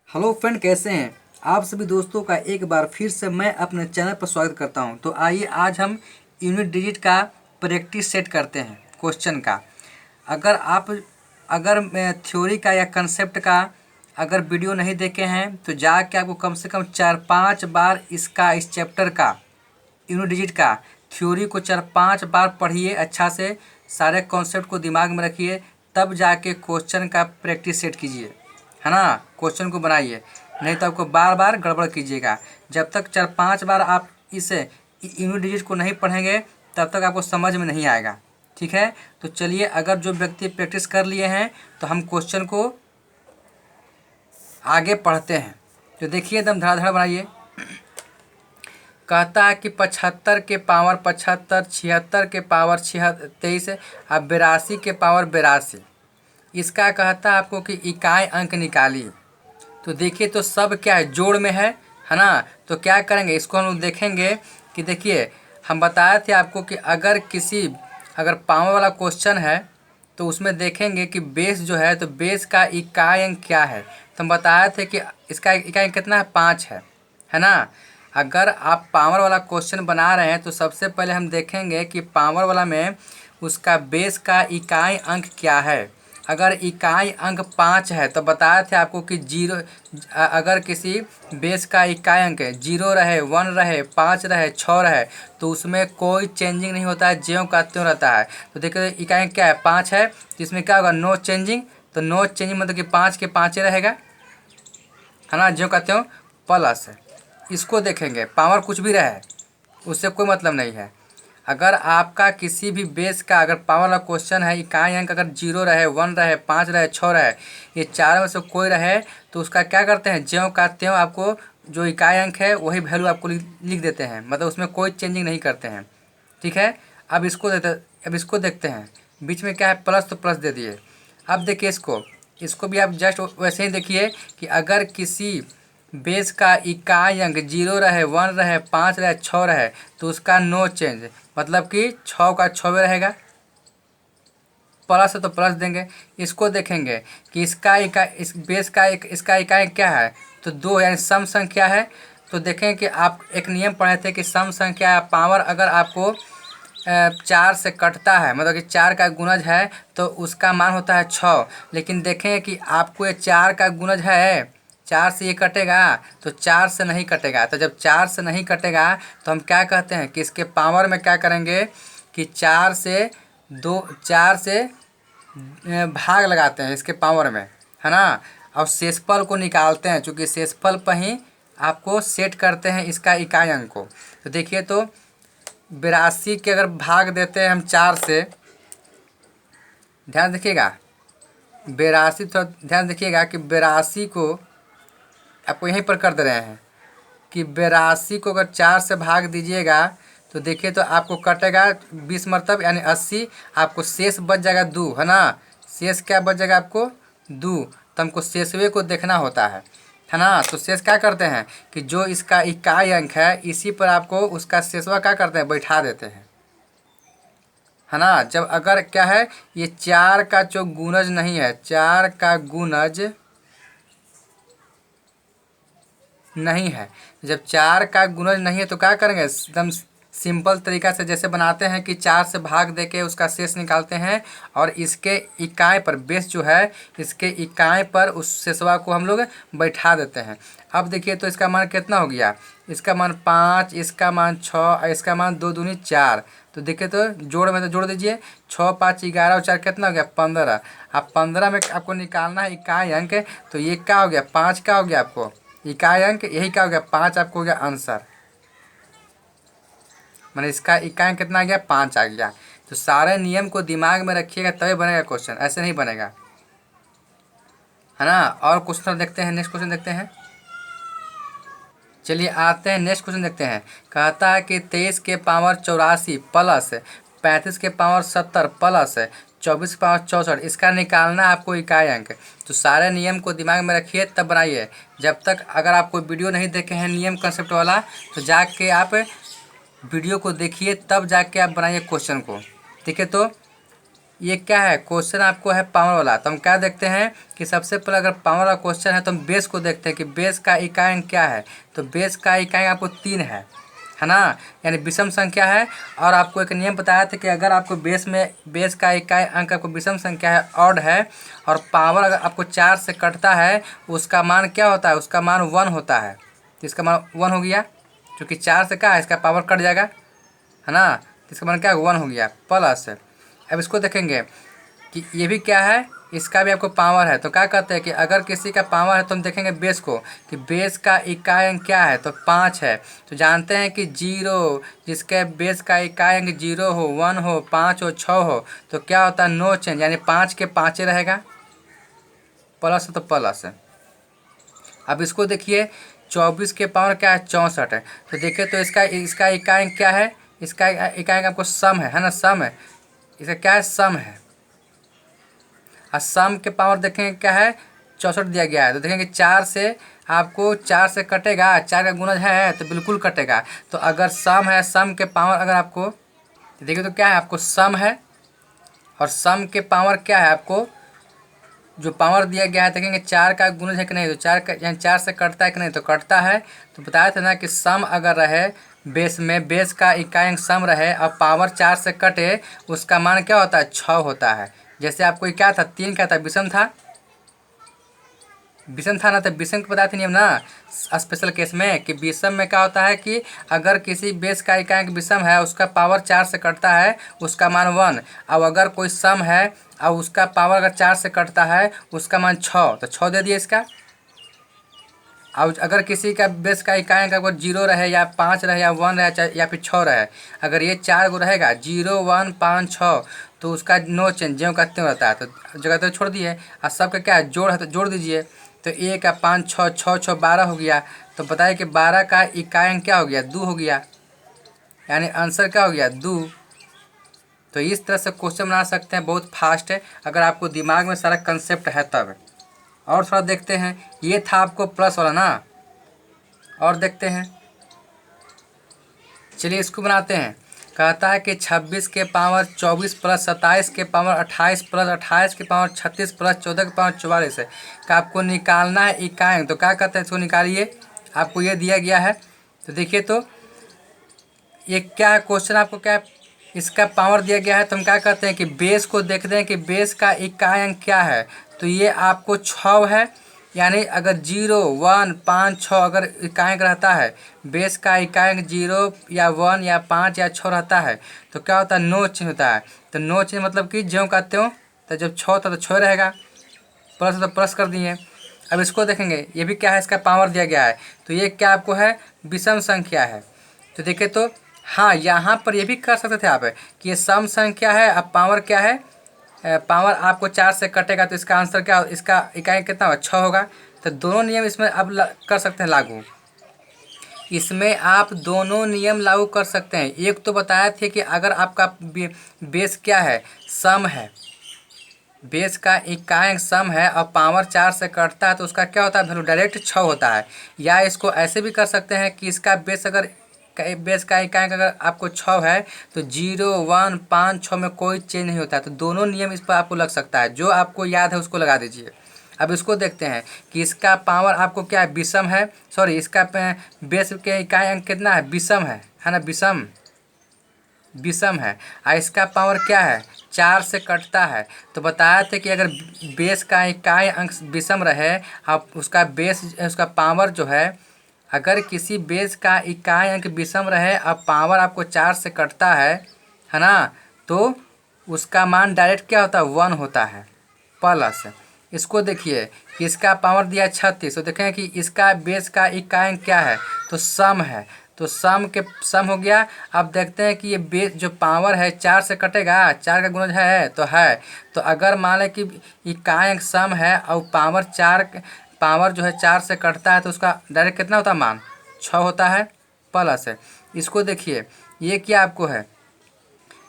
Hello friend, कैसे हैं आप सभी दोस्तों का एक बार फिर से मैं अपने चैनल पर स्वागत करता हूं। तो आइए आज हम यूनिट डिजिट का प्रैक्टिस सेट करते हैं क्वेश्चन का। अगर थ्योरी का या कंसेप्ट का अगर वीडियो नहीं देखे हैं तो जाके आपको कम से कम 4-5 बार इस चैप्टर का यूनिट डिजिट का थ्योरी को 4-5 बार पढ़िए अच्छा से, सारे कॉन्सेप्ट को दिमाग में रखिए, तब जाके क्वेश्चन का प्रैक्टिस सेट कीजिए, है ना। क्वेश्चन को बनाइए, नहीं तो आपको बार बार गड़बड़ कीजिएगा। जब तक 4-5 बार आप इस यूनिट डिजिट को नहीं पढ़ेंगे तब तक आपको समझ में नहीं आएगा। ठीक है, तो चलिए, अगर जो व्यक्ति प्रैक्टिस कर लिए हैं तो हम क्वेश्चन को आगे पढ़ते हैं। तो देखिए, एकदम धड़ाधड़ बनाइए। कहता है कि 75 के पावर 75, 76 के पावर 23 और 82 के पावर 82। इसका कहता है आपको कि इकाई अंक निकालिए। तो देखिए, तो सब क्या है, जोड़ में है ना। तो क्या करेंगे, इसको हम लोग देखेंगे कि देखिए, हम बताए थे आपको कि अगर पावर वाला क्वेश्चन है तो उसमें देखेंगे कि बेस जो है, तो बेस का इकाई अंक क्या है। तो हम बताए थे कि इसका इकाई अंक कितना है, 5 है ना। अगर आप पावर वाला क्वेश्चन बना रहे हैं तो सबसे पहले हम देखेंगे कि पावर वाला में उसका बेस का इकाई अंक क्या है। अगर इकाई अंक 5 है तो बताए थे आपको कि अगर किसी बेस का इकाई अंक 0 रहे, 1 रहे, 5 रहे, 6 रहे तो उसमें कोई चेंजिंग नहीं होता है, ज्यों का त्यों रहता है। तो देखिए, इकाई अंक क्या है, 5 है, तो इसमें क्या होगा, नो चेंजिंग। तो नो चेंजिंग मतलब कि 5 के 5 रहेगा, है ना, ज्यों का त्यों प्लस है। इसको देखेंगे, पावर कुछ भी रहे उससे कोई मतलब नहीं है। अगर आपका किसी भी बेस का अगर पावर वाला क्वेश्चन है, इकाई अंक अगर 0 रहे, 1 रहे, 5 रहे, 6 रहे, ये चार में से कोई रहे तो उसका क्या करते हैं, ज्यों का त्यों आपको जो इकाई अंक है वही वैल्यू आपको लिख देते हैं, मतलब उसमें कोई चेंजिंग नहीं करते हैं। ठीक है, अब इसको देखते हैं। बीच में क्या है, प्लस, तो प्लस दे दिए। अब देखिए, इसको भी आप जस्ट वैसे ही देखिए कि अगर किसी बेस का इकाई अंक 0 रहे, 1 रहे, 5 रहे, 6 रहे तो उसका नो चेंज, मतलब कि 6 का 6 में रहेगा। प्लस है तो प्लस देंगे। इसको देखेंगे कि इस बेस का इसका इकाई क्या है, तो 2, यानी सम संख्या है। तो देखें कि आप एक नियम पढ़े थे कि सम संख्या पावर अगर आपको 4 से कटता है, मतलब कि 4 का गुणज है तो उसका मान होता है 6। लेकिन देखें कि आपको ये 4 का गुणज है, 4 से ये कटेगा तो 4 से नहीं कटेगा। तो जब 4 से नहीं कटेगा तो हम क्या कहते हैं कि इसके पावर में क्या करेंगे कि 4 से भाग लगाते हैं इसके पावर में, है ना। और शेषफल को निकालते हैं, चूँकि शेषफल पर ही आपको सेट करते हैं इसका इकाई अंक को। तो देखिए, तो 82 के अगर भाग देते हैं हम 4 से, ध्यान देखिएगा, 82, थोड़ा ध्यान देखिएगा कि 82 को आपको यहीं पर कर दे रहे हैं कि 82 को अगर 4 से भाग दीजिएगा तो देखिए, तो आपको कटेगा 20 मरतब यानी 80, आपको शेष बच जाएगा 2, है ना। शेष क्या बच जाएगा आपको, 2। तो हमको शेषवे को देखना होता है ना। तो शेष क्या करते हैं कि जो इसका इकाई अंक है इसी पर आपको उसका शेषवा क्या करते हैं, बैठा देते हैं, है ना। जब अगर क्या है, ये 4 का जो गुणज नहीं है, 4 का गुणज नहीं है, जब 4 का गुणज नहीं है तो क्या करेंगे, एकदम सिंपल तरीका से जैसे बनाते हैं कि 4 से भाग देके उसका शेष निकालते हैं और इसके इकाई पर, बेस जो है इसके इकाई पर उस शेषवा को हम लोग बैठा देते हैं। अब देखिए, तो इसका मान कितना हो गया, इसका मान 5, इसका मान 6 और इसका मान 2 दूनी 4। तो देखिए, तो जोड़ में तो जोड़ दीजिए, 6, 5, 11 और 4 कितना हो गया, 15। अब 15 में आपको निकालना है इकाई अंक, तो ये क्या हो गया, 5 का हो गया आपको इकाई अंक, यही क्या हो गया, 5 आपको हो गया आंसर। मैंने इसका इकाई अंक कितना आ गया, 5 आ गया। तो सारे नियम को दिमाग में रखिएगा तभी बनेगा क्वेश्चन, ऐसे नहीं बनेगा, है ना। और क्वेश्चन देखते हैं, नेक्स्ट क्वेश्चन देखते हैं। चलिए आते हैं, नेक्स्ट क्वेश्चन देखते हैं। कहता है कि 23 के पावर 84 प्लस 35 के पावर 70 प्लस 24 के पावर 64, इसका निकालना है आपको इकाई अंक। तो सारे नियम को दिमाग में रखिए तब बनाइए। जब तक अगर आप कोई वीडियो नहीं देखे हैं नियम कंसेप्ट वाला तो जाके आप वीडियो को देखिए, तब जाके आप बनाइए क्वेश्चन को। ठीक है, तो ये क्या है, क्वेश्चन आपको है पावर वाला। तो हम क्या देखते हैं कि सबसे पहले अगर पावर वाला क्वेश्चन है तो हम बेस को देखते हैं कि बेस का इकाई अंक क्या है। तो बेस का इकाई आपको 3 है ना, यानी विषम संख्या है। और आपको एक नियम बताया था कि अगर आपको बेस का इकाई अंक आपको विषम संख्या है, ऑड है, और पावर अगर आपको 4 से कटता है, उसका मान क्या होता है, उसका मान 1 होता है। तो इसका मान 1 हो गया, क्योंकि 4 से क्या है, इसका पावर कट जाएगा, है ना। तो इसका मान क्या 1 हो गया प्लस। अब इसको देखेंगे कि ये भी क्या है, इसका भी आपको पावर है। तो क्या कहते हैं कि अगर किसी का पावर है तो हम देखेंगे बेस को कि बेस का इकाई अंक क्या है, तो 5 है। तो जानते हैं कि 0 जिसके बेस का इकाई अंक 0 हो, 1 हो, 5 हो, 6 हो, तो क्या होता है, नो चेंज, यानी 5 के 5 रहेगा, प्लस है तो प्लस है। अब इसको देखिए 24 के पावर क्या है, 64 है। तो देखिए तो इसका इकाई अंक क्या है, इसका इकाई अंक आपको सम है ना, सम है, इसका क्या है, सम है। और सम के पावर देखेंगे क्या है, 64 दिया गया है। तो देखेंगे 4 से आपको 4 से कटेगा, 4 का गुणज है तो बिल्कुल कटेगा। तो अगर सम है, सम के पावर अगर आपको देखिए तो क्या है, आपको सम है, और सम के पावर क्या है, आपको जो पावर दिया गया है देखेंगे 4 का गुणज है कि नहीं, तो 4 का यानी 4 से कटता है कि नहीं, तो कटता है। तो बताया था ना कि सम अगर रहे बेस में, बेस का इकाई अंक सम रहे और पावर 4 से कटे, उसका मान क्या होता है, 6 होता है। जैसे आपको क्या था, 3 क्या था, विषम था, विषम था ना। तो विषम के बताए थे नियम ना स्पेशल केस में, कि विषम में क्या होता है कि अगर किसी बेस का इकाई अंक विषम है, उसका पावर 4 से कटता है, उसका मान 1। अब अगर कोई सम है और उसका पावर अगर 4 से कटता है, उसका मान 6, तो 6 दे दिए इसका। अब अगर किसी का बेस का इकाई अंक अगर 0 रहे या 5 रहे या 1 रहे या फिर 6 रहे, अगर ये 4 गो रहेगा 0, 1, 5, 6, तो उसका नो चेंज ज्यों का त्यों रहता है। तो जगह तो छोड़ दिए, और सबका क्या है, जोड़ है तो जोड़ दीजिए। तो 1 का 5, 6, 6, 6, 12 हो गया। तो बताइए कि 12 का इकाई अंक क्या हो गया, 2 हो गया, यानी आंसर क्या हो गया, 2। तो इस तरह से क्वेश्चन बना सकते हैं, बहुत फास्ट है अगर आपको दिमाग में सारा कंसेप्ट है तब। और थोड़ा देखते हैं, ये था आपको प्लस वाला ना, और देखते हैं, चलिए इसको बनाते हैं। कहता है कि 26 के पावर 24 प्लस 27 के पावर 28 प्लस 28 के पावर 36 प्लस 14 के पावर 44 है का आपको निकालना है इकाई। तो क्या कहते हैं, इसको निकालिए, आपको ये दिया गया है। तो देखिए तो ये क्या है, क्वेश्चन आपको क्या है, इसका पावर दिया गया है। तो हम क्या करते हैं कि बेस को देखते हैं कि बेस का इकाई अंक क्या है। तो ये आपको 6 है, यानी अगर 0, 1, 5, 6 अगर इकाई अंक रहता है, बेस का इकाई अंक 0 या 1 या 5 या 6 रहता है, तो क्या होता है, नो चेंज होता है। तो नो चेंज मतलब कि ज्यों का त्यों। तो जब 6 था तो 6 रहेगा, प्लस तो प्लस कर दिए। अब इसको देखेंगे, ये भी क्या है, इसका पावर दिया गया है। तो ये क्या आपको है, विषम संख्या है। तो देखिए तो हाँ, यहाँ पर ये भी कर सकते थे आप कि ये सम संख्या है, अब पावर क्या है, पावर आपको 4 से कटेगा, तो इसका आंसर क्या, इसका इकाई कितना होगा, 6 होगा। तो दोनों नियम इसमें अब कर सकते हैं लागू। इसमें आप दोनों नियम लागू कर सकते हैं। एक तो बताया थे कि अगर आपका बेस क्या है, सम है, बेस का इकाई अंक सम है और पावर 4 से कटता है, तो उसका क्या होता है, वैल्यू डायरेक्ट 6 होता है। या इसको ऐसे भी कर सकते हैं कि इसका बेस अगर बेस का इकाई अंक अगर आपको 6 है, तो 0, 1, 5, 6 में कोई चेंज नहीं होता है। तो दोनों नियम इस पर आपको लग सकता है, जो आपको याद है उसको लगा दीजिए। अब इसको देखते हैं कि इसका पावर आपको क्या है, विषम है, सॉरी इसका बेस के इकाई अंक कितना है, विषम है ना, विषम, विषम है। और इसका पावर क्या है, 4 से कटता है। तो बताया था कि अगर बेस का इकाई अंक विषम रहे, अब उसका बेस, उसका पावर जो है, अगर किसी बेस का इकाई अंक विषम रहे अब पावर आपको 4 से कटता है ना, तो उसका मान डायरेक्ट क्या होता है, 1 होता है, प्लस। इसको देखिए कि इसका पावर दिया 36। तो देखें कि इसका बेस का इकाई अंक क्या है, तो सम है। तो सम हो गया। अब देखते हैं कि ये बेस जो पावर है 4 से कटेगा, 4 का गुणज है तो है। तो अगर मान लें कि इकाई अंक सम है और पावर जो है 4 से कटता है, तो उसका डायरेक्ट कितना होता है, मान 6 होता है, प्लस है। इसको देखिए, ये क्या आपको है,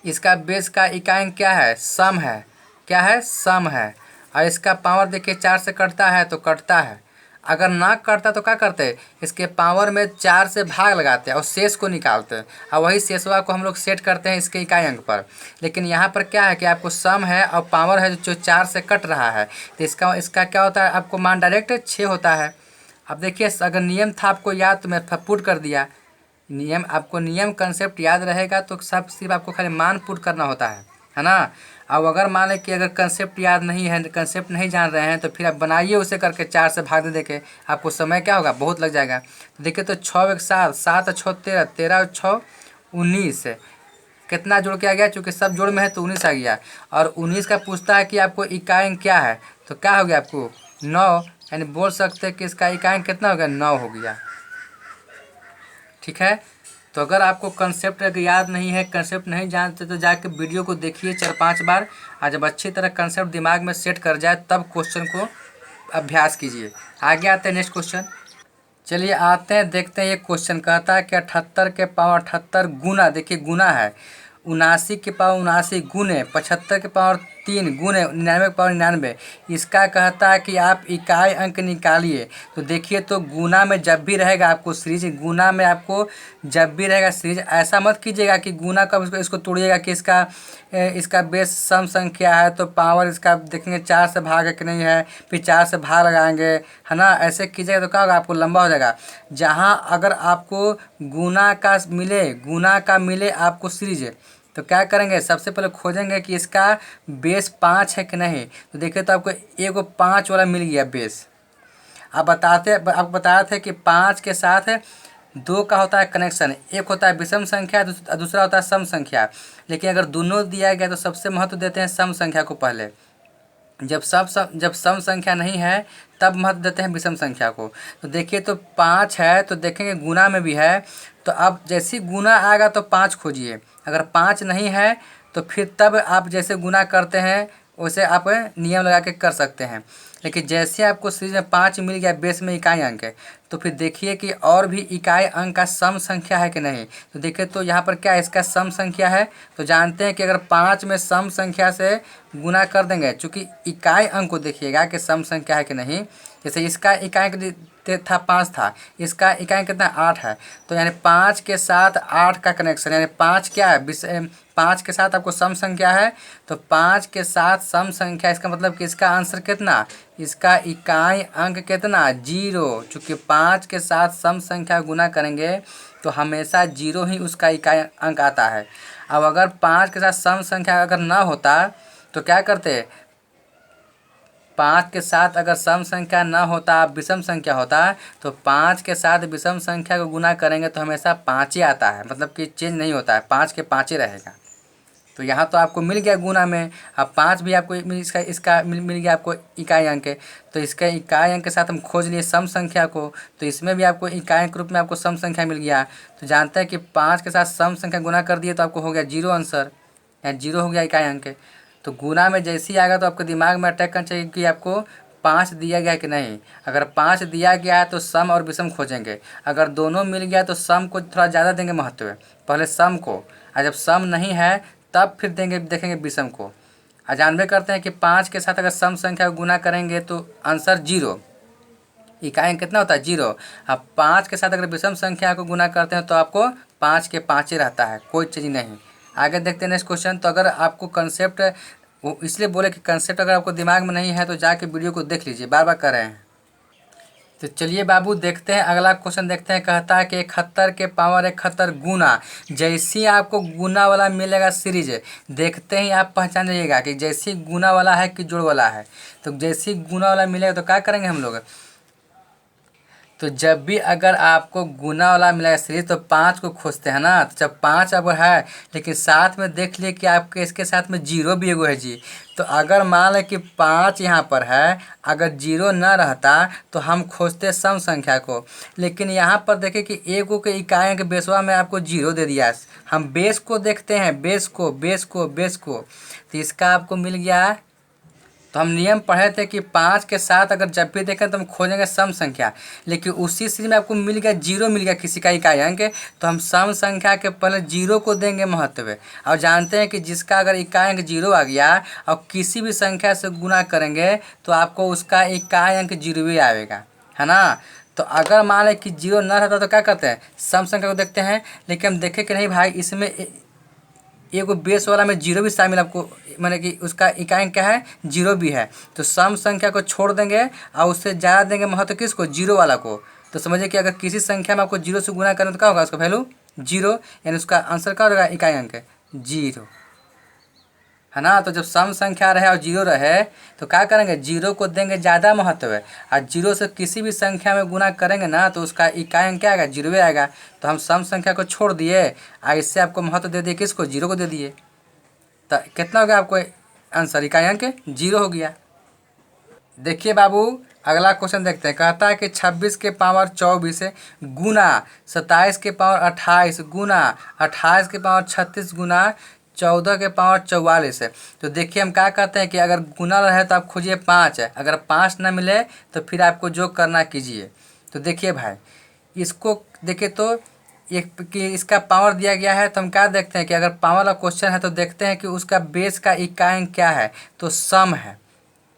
इसका बेस का इकाई अंक क्या है, सम है, क्या है, सम है। और इसका पावर देखिए 4 से कटता है तो कटता है। अगर ना करता तो क्या करते, इसके पावर में 4 से भाग लगाते और शेष को निकालते और वही शेषवा को हम लोग सेट करते हैं इसके इकाई अंक पर। लेकिन यहाँ पर क्या है कि आपको सम है और पावर है जो 4 से कट रहा है, तो इसका क्या होता है, आपको मान डायरेक्ट 6 होता है। अब देखिए अगर नियम था आपको याद तो मैं पुट कर दिया। नियम आपको नियम कंसेप्ट याद रहेगा तो सब सिर्फ आपको खाली मान पुट करना होता है ना। अब अगर मान लें कि अगर कंसेप्ट याद नहीं है, कंसेप्ट नहीं जान रहे हैं, तो फिर आप बनाइए उसे करके 4 से भाग दे के आपको समय क्या होगा, बहुत लग जाएगा। तो देखिए तो 6 एक 7, 7 और 6 13, 13 और 6 19, कितना जोड़ के आ गया, चूँकि सब जोड़ में है तो 19 आ गया। और 19 का पूछता है कि आपको इकाई अंक क्या है, तो क्या हो गया आपको 9, यानी बोल सकते हैं कि इसका इकाई अंक कितना हो गया, 9 हो गया। ठीक है, तो अगर आपको कंसेप्ट अगर याद नहीं है, कंसेप्ट नहीं जानते, तो जाके वीडियो को देखिए 4-5 बार, और जब अच्छी तरह कंसेप्ट दिमाग में सेट कर जाए तब क्वेश्चन को अभ्यास कीजिए। आगे आते हैं नेक्स्ट क्वेश्चन। चलिए आते हैं, देखते हैं ये क्वेश्चन कहता है कि 78 के पावर 78 गुना, देखिए गुना है, 79 के पावर 79 गुने 75 के पावर 3 गुने 99 के पावर 99, इसका कहता है कि आप इकाई अंक निकालिए। तो देखिए तो गुना में जब भी रहेगा आपको सीरीज, गुना में आपको जब भी रहेगा सीरीज, ऐसा मत कीजिएगा कि गुना कब इसको तोड़िएगा कि इसका बेस सम संख्या है तो पावर इसका देखेंगे 4 से भाग है कि नहीं है, फिर 4 से भाग लगाएंगे, है ना। ऐसे कीजिएगा तो क्या होगा, आपको लंबा हो जाएगा। जहाँ अगर आपको गुना का मिले आपको सीरीज, तो क्या करेंगे, सबसे पहले खोजेंगे कि इसका बेस 5 है कि नहीं। तो देखिए तो आपको एगो 5 वाला मिल गया बेस। आप बता रहे थे कि 5 के साथ 2 का होता है कनेक्शन, एक होता है विषम संख्या, दूसरा होता है सम संख्या। लेकिन अगर दोनों दिया गया तो सबसे महत्व देते हैं सम संख्या को पहले। जब सम संख्या नहीं है तब महत्व देते हैं विषम संख्या को। तो देखिए तो 5 है, तो देखेंगे गुना में भी है, तो अब जैसे गुना आएगा तो 5 खोजिए। अगर 5 नहीं है तो फिर तब आप जैसे गुना करते हैं वैसे आप नियम लगा के कर सकते हैं। लेकिन जैसे आपको सीरीज में 5 मिल गया बेस में इकाई अंक है, तो फिर देखिए कि और भी इकाई अंक का सम संख्या है कि नहीं। तो देखिए तो यहाँ पर क्या इसका सम संख्या है, तो जानते हैं कि अगर 5 में सम संख्या से गुना कर देंगे, चूँकि इकाई अंक को देखिएगा कि सम संख्या है कि नहीं। जैसे इसका इकाई अंक था 5 था, इसका इकाई कितना 8 है, तो यानी 5 के साथ 8 का कनेक्शन, यानी 5 क्या है, 5 के साथ आपको सम संख्या है, तो 5 के साथ सम संख्या, इसका मतलब कि इसका आंसर कितना, इसका इकाई अंक कितना 0। चूँकि 5 के साथ सम संख्या गुना करेंगे तो हमेशा 0 ही उसका इकाई अंक आता है। अब अगर 5 के साथ सम संख्या अगर ना होता तो क्या करते, 5 के साथ अगर सम संख्या ना होता, विषम संख्या होता, तो 5 के साथ विषम संख्या को गुना करेंगे तो हमेशा 5 ही आता है, मतलब कि चेंज नहीं होता है, 5 के 5 ही रहेगा। तो यहाँ तो आपको मिल गया गुना में, अब 5 भी आपको इसका मिल गया आपको इकाई अंक। तो इसके इकाई अंक के साथ हम खोज लिए सम संख्या को, तो इसमें भी आपको इकाई अंक रूप में आपको सम संख्या मिल गया। तो जानते हैं कि 5 के साथ सम संख्या गुना कर दिए तो आपको हो गया 0 आंसर, या 0 हो गया इकाई अंक। तो गुना में जैसे ही आएगा तो आपको दिमाग में अटैक करना चाहिए कि आपको 5 दिया गया है कि नहीं। अगर 5 दिया गया है तो सम और विषम खोजेंगे, अगर दोनों मिल गया तो सम को थोड़ा ज़्यादा देंगे महत्व, पहले सम को, और जब सम नहीं है तब फिर देखेंगे विषम को। जानबे करते हैं कि 5 के साथ अगर सम संख्या को गुना करेंगे तो आंसर 0, इकाई अंक कितना होता है 0। अब 5 के साथ अगर विषम संख्या को गुना करते हैं तो आपको 5 के 5 ही रहता है, कोई चीज़ नहीं। आगे देखते हैं नेक्स्ट क्वेश्चन। तो अगर आपको कंसेप्ट, वो इसलिए बोले कि कंसेप्ट अगर आपको दिमाग में नहीं है तो जाके वीडियो को देख लीजिए, बार बार कर रहे हैं। तो चलिए बाबू देखते हैं अगला क्वेश्चन, देखते हैं। कहता है कि 71 के पावर 71 गुना, जैसी आपको गुना वाला मिलेगा सीरीज, देखते ही आप पहचान जाइएगा कि जैसी गुना वाला है कि जोड़ वाला है। तो जैसी गुना वाला मिलेगा तो क्या करेंगे हम लोग, तो जब भी अगर आपको गुना वाला मिलेगा सीरीज तो 5 को खोजते हैं ना। तो जब 5 अब है, लेकिन साथ में देख लिए कि आपके इसके साथ में 0 भी एगो है जी। तो अगर मान लें कि 5 यहाँ पर है, अगर 0 ना रहता तो हम खोजते सम संख्या को, लेकिन यहाँ पर देखें कि एगो के इकाई के बेसवा में आपको 0 दे दिया। हम बेस को देखते हैं, बेस को, तो इसका आपको मिल गया। तो हम नियम पढ़े थे कि 5 के साथ अगर जब भी देखें तो हम खोजेंगे सम संख्या, लेकिन उसी सीरीज में आपको मिल गया 0 मिल गया किसी का इकाई अंक, तो हम सम संख्या के पहले 0 को देंगे महत्व। और जानते हैं कि जिसका अगर इकाई अंक 0 आ गया और किसी भी संख्या से गुना करेंगे तो आपको उसका इकाई अंक 0 ही आएगा, है ना। तो अगर मान लें कि जीरो न रहता तो क्या करते हैं, सम संख्या को देखते हैं। लेकिन हम देखें कि नहीं भाई, इसमें एगो बेस वाला में जीरो भी शामिल, आपको माने कि उसका इकाई अंक क्या है, जीरो भी है। तो सम संख्या को छोड़ देंगे और उससे ज़्यादा देंगे महत्व किसको, जीरो वाला को। तो समझिए कि अगर किसी संख्या में आपको जीरो से गुना करें तो क्या होगा, उसका वैल्यू जीरो, यानी उसका आंसर क्या होगा, इकाई अंक जीरो, है ना। तो जब सम संख्या रहे और जीरो रहे तो क्या करेंगे, जीरो को देंगे ज़्यादा महत्व है, और जीरो से किसी भी संख्या में गुना करेंगे ना तो उसका इकाई अंक क्या आएगा, जीरो आएगा। तो हम सम संख्या को छोड़ दिए और इससे आपको महत्व दे दिए किसको, जीरो को दे दिए। तो कितना हो गया आपको आंसर, इकाई अंक जीरो हो गया। देखिए बाबू, अगला क्वेश्चन देखते हैं। कहता है कि 26 के पावर 24 गुना 27 के पावर 28 गुना 28 के पावर 36 गुना 14 के पावर 44 है। तो देखिए हम क्या कहते हैं कि अगर गुना रहे तो आप खोजिए 5 है, अगर 5 ना मिले तो फिर आपको जो करना कीजिए। तो देखिए भाई, इसको देखिए तो एक कि इसका पावर दिया गया है, तो हम क्या देखते हैं कि अगर पावर वाला क्वेश्चन है तो देखते हैं कि उसका बेस का इकाई अंक क्या है, तो सम है।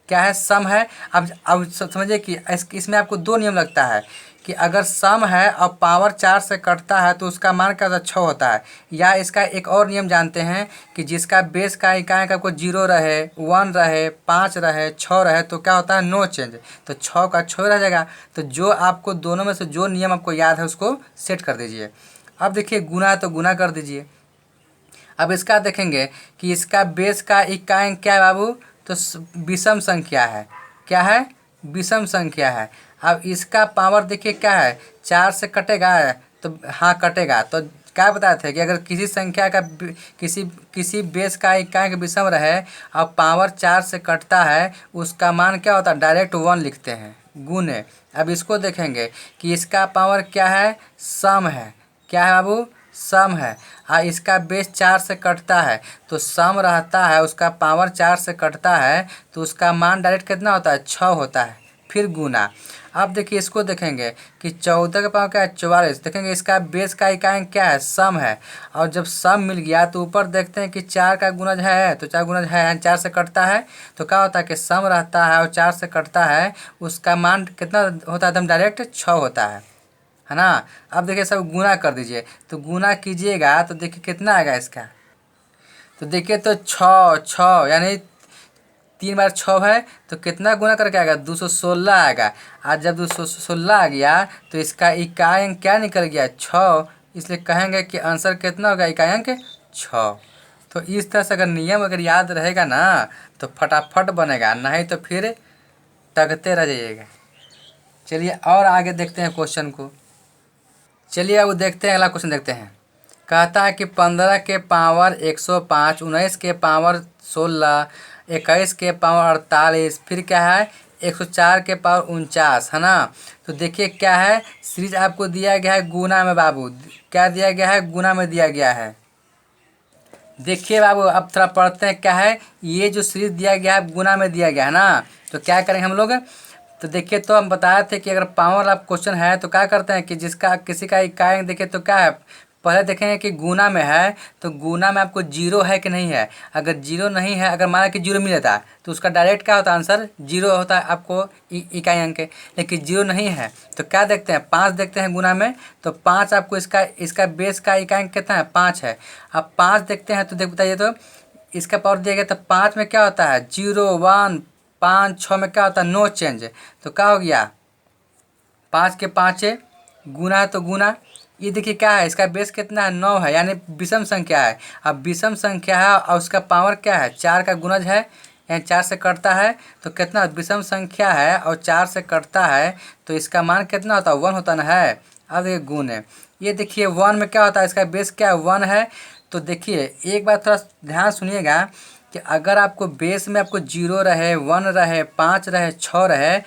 क्या है, सम है। अब समझिए कि इसमें आपको दो नियम लगता है कि अगर सम है और पावर 4 से कटता है तो उसका मान क्या होता है, 6 होता है। या इसका एक और नियम जानते हैं कि जिसका बेस का इकाई अंक आपको 0 रहे, 1 रहे, 5 रहे, 6 रहे तो क्या होता है, नो चेंज। तो 6 का 6 रह जाएगा। तो जो आपको दोनों में से जो नियम आपको याद है उसको सेट कर दीजिए। अब देखिए गुना है तो गुना कर दीजिए। अब इसका देखेंगे कि इसका बेस का इकाई अंक क्या है बाबू, तो विषम संख्या है। क्या है, विषम संख्या है। अब इसका पावर देखिए क्या है, 4 से कटेगा, तो हाँ कटेगा। तो क्या बताए थे कि अगर किसी संख्या का किसी बेस का इकाई अंक विषम रहे और पावर 4 से कटता है, उसका मान क्या होता है, डायरेक्ट 1 लिखते हैं, गुने। अब इसको देखेंगे कि इसका पावर क्या है, सम है। क्या है बाबू, सम है। इसका बेस 4 से कटता है, तो सम रहता है, उसका पावर 4 से कटता है तो उसका मान डायरेक्ट कितना होता है, 6 होता है। फिर गुना। अब देखिए इसको देखेंगे कि 14 का पावर क्या है, 44। देखेंगे इसका बेस का इकाई अंक क्या है, सम है। और जब सम मिल गया तो ऊपर देखते हैं कि 4 का गुणज है, तो 4 गुणज है, 4 से कटता है तो क्या होता है कि सम रहता है और 4 से कटता है, उसका मान कितना होता है, एकदम डायरेक्ट 6 होता है ना। अब देखिए सब गुना कर दीजिए, तो गुना कीजिएगा तो देखिए कितना आएगा इसका, तो देखिए तो 6 यानी 3 बार 6 है तो कितना गुना करके आएगा, 216 आएगा। आज जब 216 आ गया तो इसका इकाई अंक क्या निकल गया, 6। इसलिए कहेंगे कि आंसर कितना होगा, इकाई अंक 6। तो इस तरह से अगर नियम अगर याद रहेगा ना तो फटाफट बनेगा, नहीं तो फिर टगते रह जाइएगा। चलिए और आगे देखते हैं क्वेश्चन को। चलिए अब देखते हैं, अगला क्वेश्चन देखते हैं। कहता है कि 15 के पावर 105, 19 के पावर 16, 21 के पावर 48, फिर क्या है 104 के पावर 49, है ना। तो देखिए क्या है, सीरीज आपको दिया गया है गुना में बाबू। क्या दिया गया है, गुना में दिया गया है। देखिए बाबू अब थोड़ा पढ़ते हैं क्या है, ये जो सीरीज दिया गया है गुना में दिया गया है ना। तो क्या करेंगे हम लोग, तो देखिए तो हम बताए थे कि अगर पावर वाला क्वेश्चन है तो क्या करते हैं कि जिसका किसी का इकाई देखिए तो क्या है, पहले देखेंगे कि गुना में है तो गुना में आपको जीरो है कि नहीं है। अगर जीरो नहीं है, अगर माना कि जीरो मिल जाता है तो उसका डायरेक्ट क्या होता है, आंसर जीरो होता है आपको इकाई अंक। लेकिन जीरो नहीं है तो क्या देखते हैं, 5 देखते हैं गुना में। तो 5 आपको इसका बेस का इकाई अंक कितना है, 5 है। अब 5 देखते हैं तो देख बताइए, तो इसका पावर दिया गया तो 5 में क्या होता है, 0 1, 5 6 में क्या होता है, नो चेंज। तो क्या हो गया, 5 के 5 गुना है तो गुना। ये देखिए क्या है, इसका बेस कितना है, 9 है, यानी विषम संख्या है। अब विषम संख्या है और उसका पावर क्या है, 4 का गुणज है, यानी 4 से कटता है तो कितना, विषम संख्या है और 4 से कटता है तो इसका मान कितना होता है, 1 होता ना है। अब ये गुण है, ये देखिए 1 में क्या होता है, इसका बेस क्या है, 1 है। तो देखिए एक बार थोड़ा ध्यान सुनिएगा कि अगर आपको बेस में आपको 0 रहे, 1 रहे, 5 रहे, 6 रहे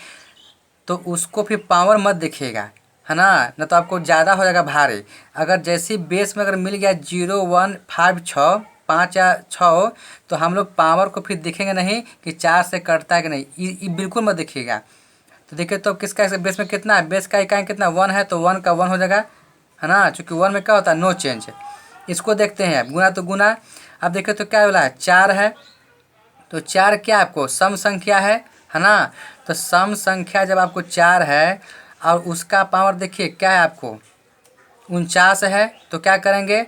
तो उसको फिर पावर मत देखिएगा, है ना, न तो आपको ज़्यादा हो जाएगा भारी। अगर जैसी बेस में अगर मिल गया 0 1 5 6, 5 या 6 हो तो हम लोग पावर को फिर देखेंगे नहीं कि 4 से कटता है कि नहीं, ये बिल्कुल मत देखिएगा। तो देखिए तो किसका बेस में कितना है, बेस का इकाई कितना 1 है तो 1 का 1 हो जाएगा, है ना, चूँकि 1 में क्या होता है, नो चेंज। इसको देखते हैं गुना तो गुना। अब देखिए तो क्या बोला है, 4 है तो 4 क्या आपको सम संख्या है ना। तो सम संख्या जब आपको 4 है और उसका पावर देखिए क्या है आपको 49 है। तो क्या करेंगे,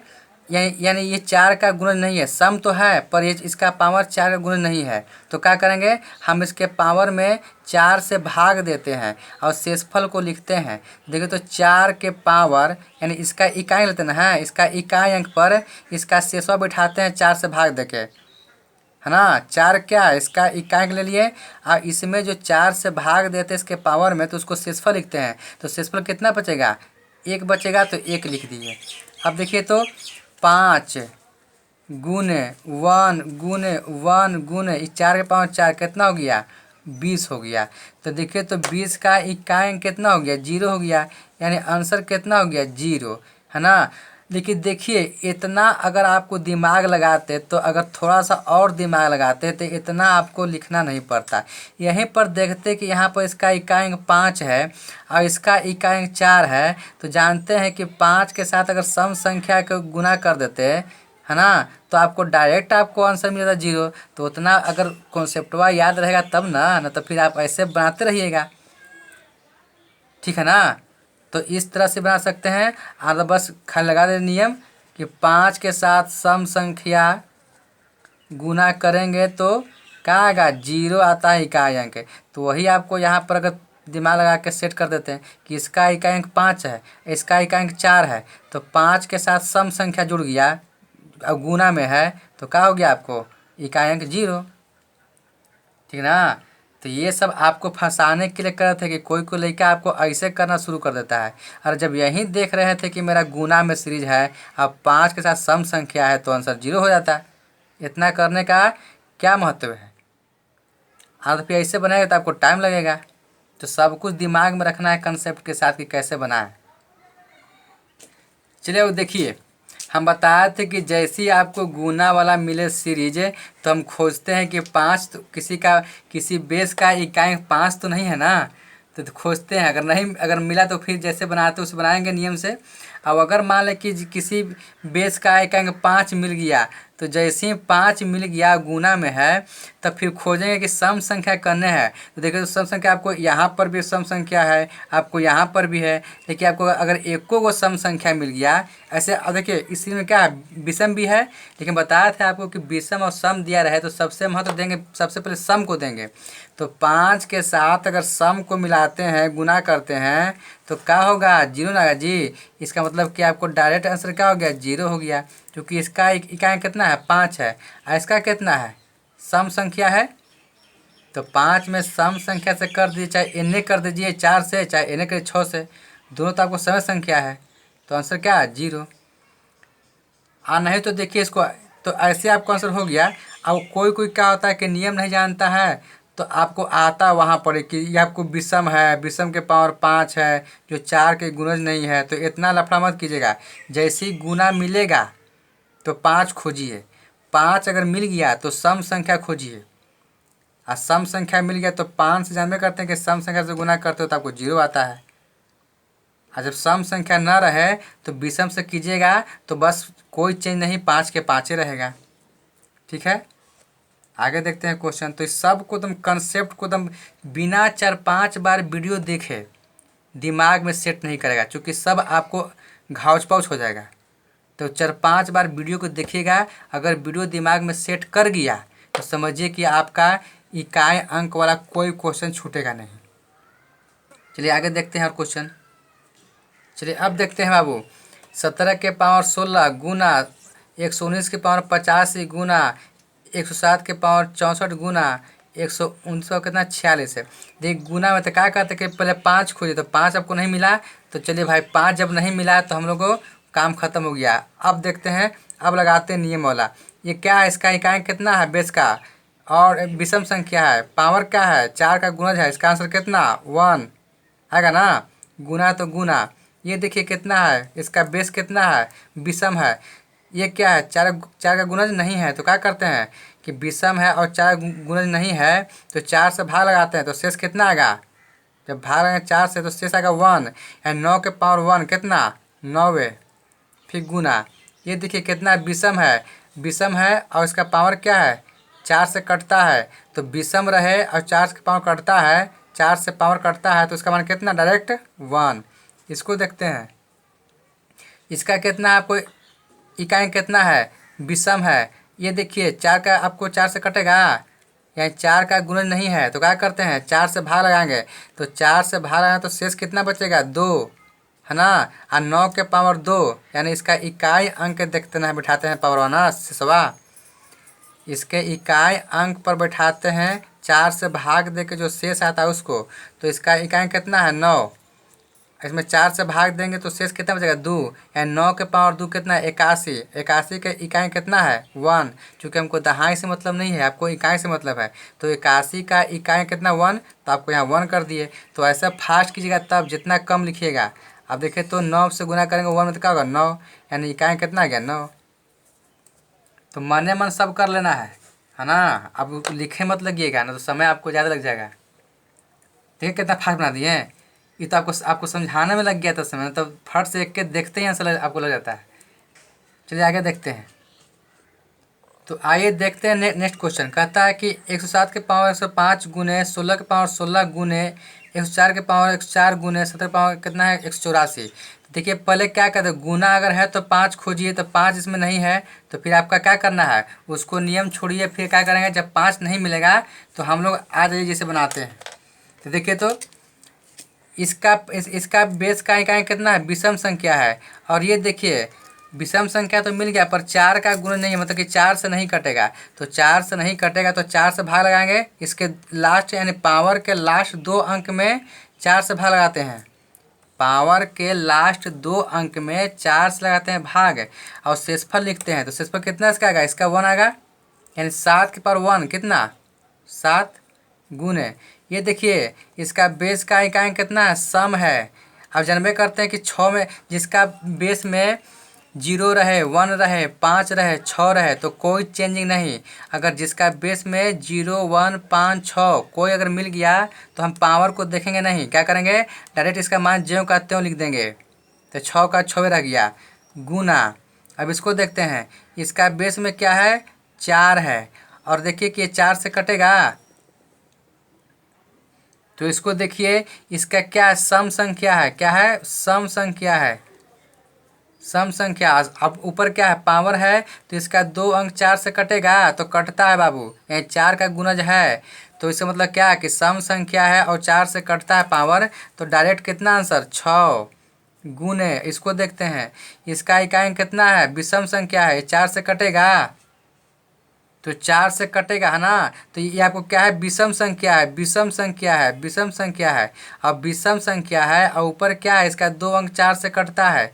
यानी ये 4 का गुणज नहीं है, सम तो है पर ये इसका पावर 4 का गुणज नहीं है। तो क्या करेंगे, हम इसके पावर में 4 से भाग देते हैं और शेषफल को लिखते हैं। देखिए तो 4 के पावर यानी इसका इकाई लेते हैं ना, है इसका इकाई अंक पर इसका शेषवा बिठाते हैं 4 से भाग देके, है ना। 4 क्या है, इसका इकाई ले लिए और इसमें जो 4 से भाग देते हैं इसके पावर में, तो उसको शेषफल लिखते हैं। तो शेषफल कितना बचेगा, 1 बचेगा, तो 1 लिख दिए। अब देखिए तो 5 गुने 1 गुने 1 गुने 4 के पावर 4 कितना हो गया, 20 हो गया। तो देखिए तो 20 का इकाई अंक कितना हो गया, 0 हो गया, यानी आंसर कितना हो गया, 0, है ना। लेकिन देखिए इतना अगर आपको दिमाग लगाते, तो अगर थोड़ा सा और दिमाग लगाते तो इतना आपको लिखना नहीं पड़ता। यहीं पर देखते कि यहाँ पर इसका इकाई अंक 5 है और इसका इकाई अंक 4 है। तो जानते हैं कि 5 के साथ अगर सम संख्या को गुना कर देते, है ना, तो आपको डायरेक्ट आपको आंसर मिलेगा 0। तो उतना अगर कॉन्सेप्टवा याद रहेगा तब ना तो फिर आप ऐसे बनाते रहिएगा, ठीक है ना। तो इस तरह से बना सकते हैं। और बस खाली लगा दे नियम कि 5 के साथ सम संख्या गुना करेंगे तो क्या आएगा, 0 आता है इकाई अंक। तो वही आपको यहाँ पर अगर दिमाग लगा के सेट कर देते हैं कि इसका इकाई अंक 5 है, इसका इकाई अंक 4 है, तो 5 के साथ सम संख्या जुड़ गया अब गुना में है, तो क्या हो गया आपको इकाई अंक 0, ठीक ना। तो ये सब आपको फंसाने के लिए कर रहे थे कि कोई लड़का आपको ऐसे करना शुरू कर देता है। और जब यहीं देख रहे थे कि मेरा गुना में सीरीज है, अब 5 के साथ सम संख्या है, तो आंसर 0 हो जाता है। इतना करने का क्या महत्व है। हाँ, तो फिर ऐसे बनाएगा तो आपको टाइम लगेगा। तो सब कुछ दिमाग में रखना है कंसेप्ट के साथ कि कैसे बनाए। चलिए वो देखिए, हम बताए थे कि जैसे ही आपको गुना वाला मिले सीरीज, तो हम खोजते हैं कि 5 तो किसी बेस का इकाई 5 तो नहीं है ना। तो खोजते हैं, अगर मिला तो फिर जैसे बनाते उसे बनाएंगे नियम से। अब अगर मान लें कि किसी बेस का इकाई 5 मिल गया, तो जैसे ही 5 मिल गया गुना में है, तब फिर खोजेंगे कि सम संख्या करने हैं। तो देखिए तो सम संख्या आपको यहाँ पर भी सम संख्या है, आपको यहाँ पर भी है। देखिए आपको अगर एको को सम संख्या मिल गया ऐसे, देखिए इसी में क्या है, विषम भी है। लेकिन बताया था आपको कि विषम और सम दिया रहे तो सबसे महत्व देंगे, सबसे पहले सम को देंगे। तो 5 के साथ अगर सम को मिलाते हैं, गुना करते हैं, तो क्या होगा, 0 ना जी। इसका मतलब कि आपको डायरेक्ट आंसर क्या हो गया, 0 हो गया, क्योंकि इसका इकाई कितना है, 5 है, और इसका कितना है, सम संख्या है। तो 5 में सम संख्या से कर दीजिए, चाहे एन कर दीजिए 4 से, चाहे एन करिए 6 से, दोनों तो आपको सम संख्या है। तो आंसर क्या है, 0। नहीं तो देखिए इसको, तो ऐसे आपका आंसर हो गया। अब कोई क्या होता है कि नियम नहीं जानता है, तो आपको आता वहाँ पर कि ये आपको विषम है, विषम के पावर 5 है, जो 4 के गुणज नहीं है। तो इतना लफड़ा मत कीजिएगा। जैसे ही गुना मिलेगा तो 5 खोजिए, 5 अगर मिल गया तो सम संख्या खोजिए, और सम संख्या मिल गया तो 5 से जानते करते हैं कि सम संख्या से गुना करते हो तो आपको 0 आता है। और जब सम संख्या न रहे तो विषम से कीजिएगा, तो बस कोई चेंज नहीं, 5 के 5 ही रहेगा, ठीक है। आगे देखते हैं क्वेश्चन। तो इस सब को तुम कंसेप्ट को तुम बिना 4-5 बार वीडियो देखे दिमाग में सेट नहीं करेगा, क्योंकि सब आपको घाउच पाउच हो जाएगा। तो 4-5 बार वीडियो को देखिएगा। अगर वीडियो दिमाग में सेट कर गया तो समझिए कि आपका इकाई अंक वाला कोई क्वेश्चन छूटेगा नहीं। चलिए आगे देखते हैं और क्वेश्चन। चलिए अब देखते हैं बाबू, 17 के पावर 16 गुना 119 के पावर 85 गुना 107 के पावर 64 गुना 119 कितना 46 है। देख गुना में तो क्या कहते हैं कि पहले 5 खोजे, तो 5 आपको नहीं मिला। तो चलिए भाई 5 जब नहीं मिला तो हम लोग को काम खत्म हो गया। अब देखते हैं, अब लगाते हैं नियम वाला। ये क्या है, इसका इकाई कितना है बेस का, और विषम संख्या है, पावर क्या है, 4 का गुणज है, इसका आंसर कितना 1 आएगा ना। गुना तो गुना, ये देखिए कितना है, इसका बेस कितना है, विषम है। ये क्या है, 4 का गुणज नहीं है। तो क्या करते हैं कि विषम है और 4 गुणज नहीं है, तो 4 से भाग लगाते हैं, तो शेष कितना आएगा, जब भाग लगाएंगे 4 से तो शेष आएगा 1, यानी 9 के पावर 1 कितना 9। फिर गुना, ये देखिए कितना विषम है और इसका पावर क्या है 4 से कटता है। तो विषम रहे और 4 के पावर कटता है 4 से पावर कटता है तो इसका मान कितना, डायरेक्ट 1। इसको देखते हैं, इसका कितना है, आपको इकाई कितना है, विषम है। ये देखिए 4 का आपको 4 से कटेगा, यहाँ 4 का गुणज नहीं है तो क्या करते हैं, 4 से भाग लगाएंगे। तो 4 से भाग लगाएंगे तो शेष कितना बचेगा, 2, है ना। और 9 के पावर 2, यानी इसका इकाई अंक देखते हैं, बिठाते हैं पावर 1 शेषवा। इसके इकाई अंक पर बैठाते हैं, 4 से भाग दे के जो शेष आता है उसको, तो इसका इकाई कितना है, 9। इसमें 4 से भाग देंगे तो शेष कितना बचेगा, 2, यानी 9 के पावर 2 कितना है, 81। 81 के इकाई कितना है, 1। चूँकि हमको दहाई से मतलब नहीं है, आपको इकाई से मतलब है, तो 81 का इकाई कितना, 1, तो आपको यहाँ 1 कर दिए। तो ऐसा फास्ट कीजिएगा, तब जितना कम लिखिएगा। अब देखिए तो 9 से गुना करेंगे 1 में तो क्या होगा, 9, यानी इकाई कितना आ गया, 9। तो मने मन सब कर लेना है ना। अब लिखे मत लगिएगा ना, तो समय आपको ज़्यादा लग जाएगा। देखिए कितना फास्ट बना दिए हैं। ये तो आपको समझाने में लग गया था समय, तो फट से एक के देखते ही आंसर आपको लग जाता है। चलिए आगे देखते हैं। तो आइए देखते हैं नेक्स्ट क्वेश्चन। कहता है कि 107 के पावर 105 गुने 16 के पावर 16 गुने 104 के पावर 104 गुने 17 के पावर कितना है, 184। देखिए पहले क्या कहते हैं, गुना अगर है तो 5 खोजिए, तो 5 इसमें नहीं है, तो फिर आपका क्या करना है, उसको नियम छोड़िए, फिर क्या करेंगे, जब 5 नहीं मिलेगा तो हम लोग आ जाइए जैसे बनाते हैं। तो देखिए तो इसका बेस का इकाई कितना है, विषम संख्या है। और ये देखिए विषम संख्या तो मिल गया, पर 4 का गुण नहीं है, मतलब कि 4 से नहीं कटेगा। तो 4 से नहीं कटेगा तो 4 से भाग लगाएंगे। इसके लास्ट यानी पावर के लास्ट 2 अंक में 4 से भाग लगाते हैं। पावर के लास्ट 2 अंक में 4 से लगाते हैं भाग, और शेषफल लिखते हैं। तो शेषफल कितना इसका आएगा, इसका 1 आएगा, यानी 7 के पावर 1 कितना, 7 गुने। ये देखिए इसका बेस का इकाई कितना है, सम है। अब जानबे करते हैं कि 6 में जिसका बेस में 0 रहे, 1 रहे, 5 रहे, 6 रहे तो कोई चेंजिंग नहीं। अगर जिसका बेस में 0, 1, 5, 6 कोई अगर मिल गया तो हम पावर को देखेंगे नहीं, क्या करेंगे, डायरेक्ट इसका मान ज्यों का त्यों लिख देंगे। तो 6 का 6 रह गया, गुना। अब इसको देखते हैं, इसका बेस में क्या है, 4 है, और देखिए कि ये 4 से कटेगा, तो इसको देखिए इसका क्या है, सम संख्या है, क्या है, सम संख्या है, सम संख्या। अब ऊपर क्या है, पावर है, तो इसका 2 अंक 4 से कटेगा, तो कटता है बाबू, यहाँ 4 का गुणज है, तो इसका मतलब क्या है कि सम संख्या है और 4 से कटता है पावर, तो डायरेक्ट कितना आंसर, 6 गुने। इसको देखते हैं, इसका इकाई कितना है, विषम संख्या है, 4 से कटेगा, तो 4 से कटेगा, है ना। तो ये आपको क्या है, विषम संख्या है, विषम संख्या है, विषम संख्या है। अब विषम संख्या है और ऊपर क्या है, इसका 2 अंक 4 से कटता है।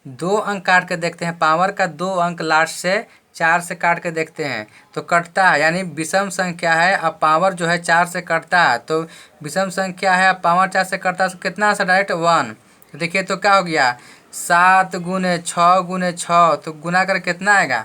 2 अंक काट के देखते हैं, पावर का 2 अंक लास्ट से 4 से काट के देखते हैं तो कटता है, यानी विषम संख्या है और पावर जो है 4 से कटता है। तो विषम संख्या है, पावर 4 से कटता है, तो कितना आंसर, डायरेक्ट 1। तो देखिए तो क्या हो गया, 7 गुने 6 गुने 6, तो गुना कर कितना आएगा।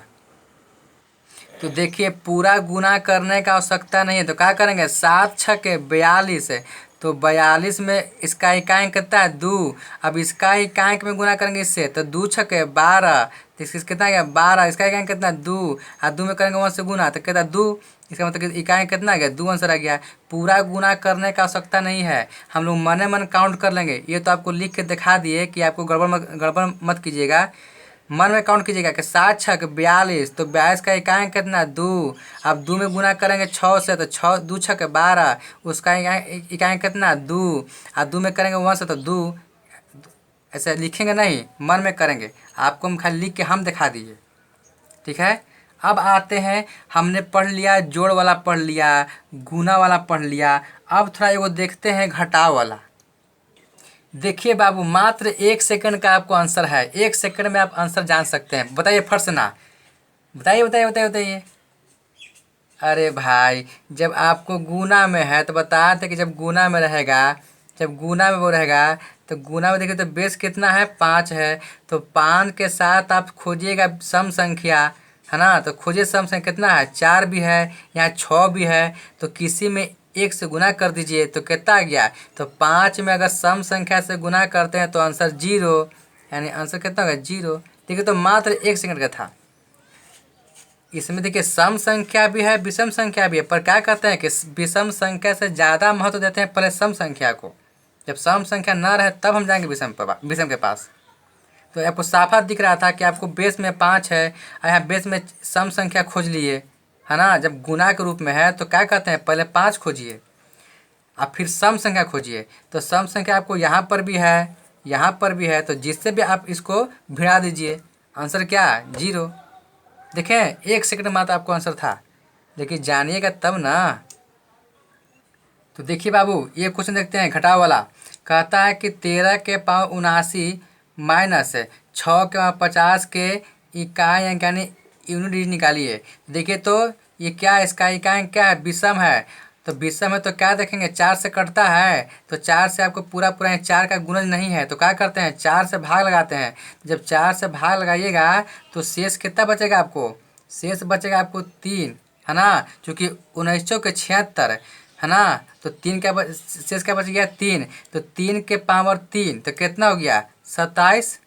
तो देखिए पूरा गुना करने का आवश्यकता नहीं है, तो क्या करेंगे, 7 छके 42 है, तो 42 में इसका इकाई कितना है, 2। अब इसका इकाई में गुना करेंगे इससे, तो 2 छके 12, तो इसका कितना आ गया, 12। इसका इकाई कितना, 2, और 2 में करेंगे 1 से गुना, तो कितना 2। इसका मतलब कि इकाई कितना आ गया, 2 आंसर आ गया। पूरा गुना करने का आवश्यकता नहीं है, हम लोग मने मन काउंट कर लेंगे। ये तो आपको लिख के दिखा दिए कि आपको गड़बड़ मत कीजिएगा, मन में काउंट कीजिएगा कि 7 छक 42, तो 42 का इकाई कितना, 2। अब 2 में गुना करेंगे 6 से, तो 6 2 छक 12, उसका इकाई कितना, 2, और 2 में करेंगे 1 से, तो 2। ऐसे लिखेंगे नहीं, मन में करेंगे, आपको हम खाली लिख के हम दिखा दिए, ठीक है। अब आते हैं, हमने पढ़ लिया जोड़ वाला, पढ़ लिया गुना वाला, पढ़ लिया। अब थोड़ा एगो देखते हैं घटाव वाला। देखिए बाबू, मात्र 1 सेकंड का आपको आंसर है, 1 सेकंड में आप आंसर जान सकते हैं। बताइए फट से ना, बताइए बताइए बताइए बताइए। अरे भाई, जब आपको गुना में है तो बताए थे कि जब गुना में रहेगा, जब गुना में वो रहेगा, तो गुना में देखिए तो बेस कितना है, 5 है, तो 5 के साथ आप खोजिएगा सम संख्या, है ना। तो खोजिए सम संख्या कितना है, 4 भी है, यहाँ 6 भी है, तो किसी में 1 से गुना कर दीजिए तो कितना आ गया। तो 5 में अगर सम संख्या से गुना करते हैं तो आंसर 0, यानी आंसर कितना होगा, 0। देखिए तो मात्र 1 सेकंड का था। इसमें देखिए सम संख्या भी है विषम संख्या भी है, पर क्या कहते हैं कि विषम संख्या से ज़्यादा महत्व देते हैं पहले सम संख्या को। जब सम संख्या ना रहे तब हम जाएंगे विषम के पास। तो आपको साफा दिख रहा था कि आपको बेस में 5 है और यहाँ बेस में सम संख्या खोज लिए, है ना। जब गुना के रूप में है तो क्या कहते हैं पहले 5 खोजिए और फिर सम संख्या खोजिए। तो सम संख्या आपको यहाँ पर भी है, यहाँ पर भी है, तो जिससे भी आप इसको भिड़ा दीजिए। आंसर क्या? 0। देखें 1 सेकंड मात्र आपको आंसर था, लेकिन जानिएगा तब ना। तो देखिए बाबू ये क्वेश्चन देखते हैं घटाव वाला। कहता है कि 13 के पावर 79 माइनस 6 के पावर 50 के इकाई अंक यानी यूनिट डिजिट निकालिए। देखिए तो ये क्या है, इसका इकाई अंक क्या है? विषम है। तो विषम है तो क्या देखेंगे 4 से कटता है, तो 4 से आपको पूरा पूरा 4 का गुणज नहीं है, तो क्या करते हैं 4 से भाग लगाते हैं। जब 4 से भाग लगाइएगा तो शेष कितना बचेगा आपको? शेष बचेगा आपको 3, है ना। चूँकि 19 के 76 है ना, तो 3 का शेष क्या बच गया? 3। तो 3 के पावर 3 तो कितना हो गया? 27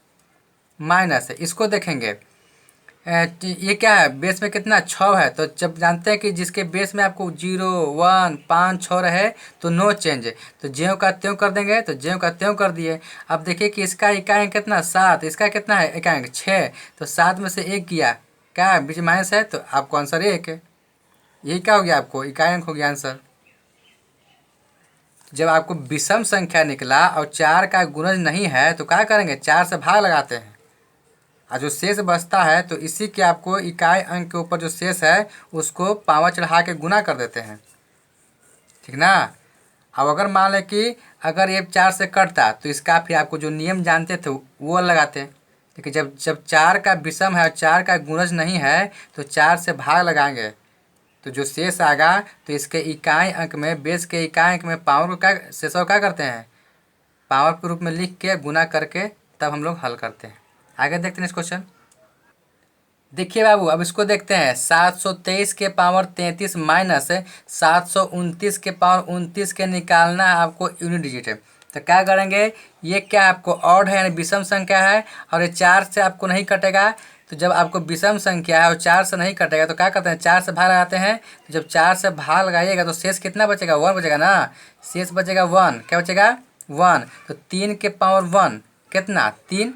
माइनस इसको देखेंगे ये क्या है? बेस में कितना? 6 है। तो जब जानते हैं कि जिसके बेस में आपको 0 1 5 6 रहे तो नो चेंज, तो ज्यों का त्यों कर देंगे, तो ज्यों का त्यों कर दिए। अब देखिए कि इसका इकाई अंक कितना? 7। इसका कितना है इकाई अंक? 6। तो 7 में से 1 गया, क्या बीच माइनस है, तो आपको आंसर 1 है। यही क्या हो गया? आपको इकाई अंक हो गया आंसर। जब आपको विषम संख्या निकला और 4 का गुणज नहीं है तो क्या करेंगे? 4 से भाग लगाते हैं और जो शेष बचता है तो इसी के आपको इकाई अंक के ऊपर जो शेष है उसको पावर चढ़ा के गुना कर देते हैं, ठीक ना। अब अगर मान लें कि अगर ये 4 से कटता तो इसका फिर आपको जो नियम जानते थे वो लगाते। लेकिन जब 4 का विषम है और 4 का गुणज नहीं है तो 4 से भाग लगाएंगे, तो जो शेष आएगा तो इसके इकाई अंक में, बेस के इकाई अंक में पावर को क्या शेष क्या करते हैं? पावर के रूप में लिख के गुना करके तब हम लोग हल करते हैं। आगे देखते हैं इस क्वेश्चन। देखिए बाबू अब इसको देखते हैं। 723 के पावर 33 माइनस 729 के पावर 29 के निकालना है आपको यूनिट डिजिट है। तो क्या करेंगे? ये क्या आपको ऑड है यानी विषम संख्या है और ये 4 से आपको नहीं कटेगा। तो जब आपको विषम संख्या है और 4 से नहीं कटेगा तो क्या करते हैं? 4 से भाग लगाते हैं। तो जब 4 से भाग लगाइएगा तो शेष कितना बचेगा? 1 बचेगा ना। शेष बचेगा 1। क्या बचेगा? 1। तो 3 के पावर 1 कितना? 3।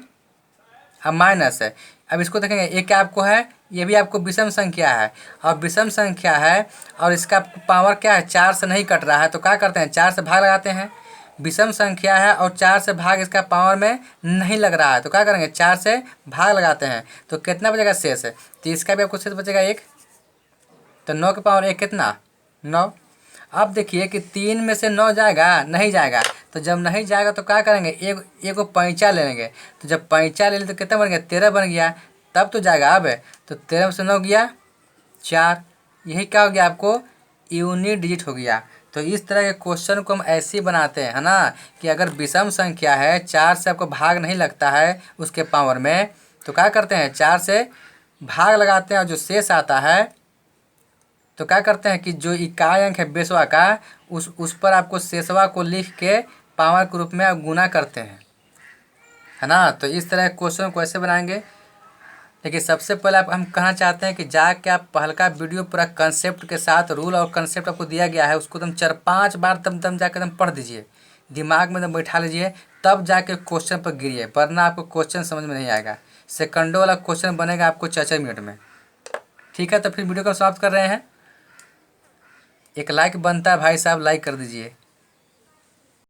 अब माइनस है। अब इसको देखेंगे ये क्या आपको है? ये भी आपको विषम संख्या है और विषम संख्या है और इसका पावर क्या है? 4 से नहीं कट रहा है, तो क्या करते हैं? 4 से भाग लगाते हैं। विषम संख्या है और 4 से भाग इसका पावर में नहीं लग रहा है, तो क्या करेंगे? 4 से भाग लगाते हैं। तो कितना बचेगा शेष? तो इसका भी आपको शेष बचेगा 1। तो 9 के पावर 1 कितना? 9। अब देखिए कि 3 में से 9 जाएगा? नहीं जाएगा। तो जब नहीं जाएगा तो क्या करेंगे? एक को पैंचा ले लेंगे। तो जब पैंचा ले लें तो कितना बन गया? 13 बन गया, तब तो जाएगा। अब तो 13 में से 9 गया 4। यही क्या हो गया आपको? यूनिट डिजिट हो गया। तो इस तरह के क्वेश्चन को हम ऐसे ही बनाते हैं, है ना, कि अगर विषम संख्या है 4 से आपको भाग नहीं लगता है उसके पावर में, तो क्या करते हैं? 4 से भाग लगाते हैं और जो शेष आता है तो क्या करते हैं कि जो इकाई अंक है बेसवा का उस पर आपको शेषवा को लिख के पावर के रूप में गुना करते हैं, है ना। तो इस तरह के क्वेश्चन को ऐसे बनाएंगे। लेकिन सबसे पहले हम कहना चाहते हैं कि जाके आप हल्का वीडियो पूरा कंसेप्ट के साथ, रूल और कंसेप्ट आपको दिया गया है उसको 4-5 बार दम जाकर पढ़ दीजिए, दिमाग में बैठा लीजिए, तब जाके क्वेश्चन पर गिरिए, वरना आपको क्वेश्चन समझ में नहीं आएगा। सेकंडों वाला क्वेश्चन बनेगा आपको 4-4 मिनट में। ठीक है, तो फिर वीडियो को समाप्त कर रहे हैं। एक लाइक बनता है भाई साहब, लाइक कर दीजिए।